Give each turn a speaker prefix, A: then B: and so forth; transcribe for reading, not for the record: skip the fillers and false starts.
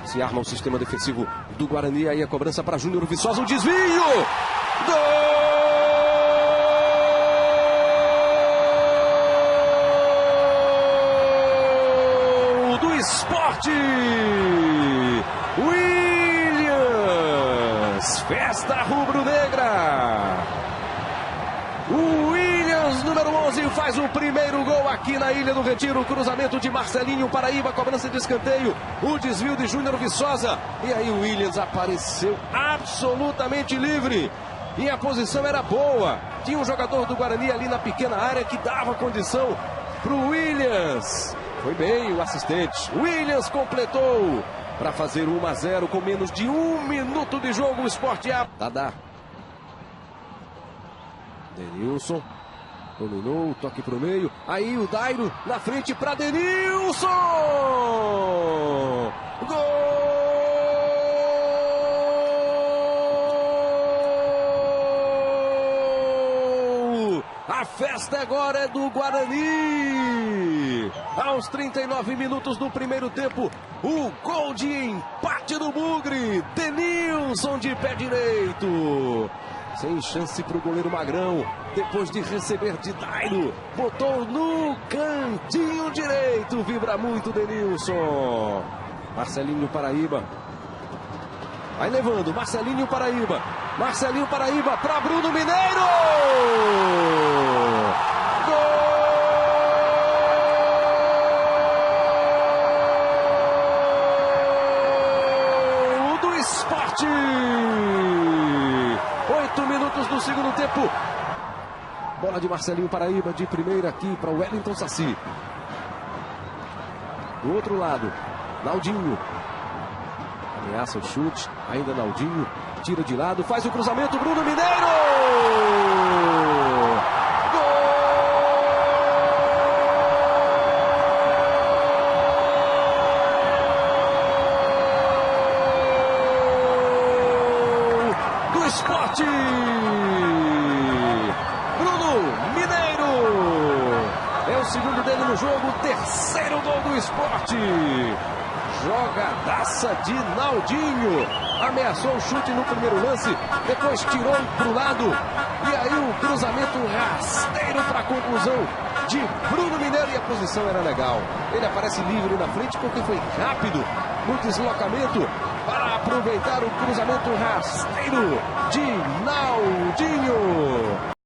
A: Se arma o sistema defensivo do Guarani. Aí a cobrança para Júnior Viçosa. O desvio! Gol do Sport! Williams! Festa rubro-negra! O Williams, número 11, faz o primeiro gol aqui na Ilha do Retiro. Cruzamento de Marcelinho Paraíba, cobrança de escanteio. O desvio de Júnior Viçosa. E aí o Williams apareceu absolutamente livre. E a posição era boa. Tinha um jogador do Guarani ali na pequena área que dava condição para o Williams. Foi bem o assistente. Williams completou para fazer 1-0 com menos de 1 minuto de jogo. O Sport A. Dadá. Denilson, dominou, toque para o meio, aí o Dairo na frente para Denilson! Gol! A festa agora é do Guarani! Aos 39 minutos do primeiro tempo, o gol de empate do Bugre, Denilson de pé direito! Sem chance para o goleiro Magrão, depois de receber de Dairo, botou no cantinho direito, vibra muito Denilson. Marcelinho Paraíba, vai levando, Marcelinho Paraíba para Bruno Mineiro! Gol do Sport! 8 minutos do segundo tempo. Bola de Marcelinho Paraíba de primeira aqui para o Wellington Saci. Do outro lado, Naldinho. Ameaça o chute, ainda Naldinho. Tira de lado, faz o cruzamento, Bruno Mineiro! Gol do Sport! Bruno Mineiro! É o segundo dele no jogo, o terceiro gol do Sport. Jogadaça de Naldinho. Ameaçou o chute no primeiro lance, depois tirou para o lado. E aí o cruzamento rasteiro para a conclusão de Bruno Mineiro. E a posição era legal. Ele aparece livre na frente porque foi rápido no deslocamento para aproveitar o cruzamento rasteiro de Naldinho.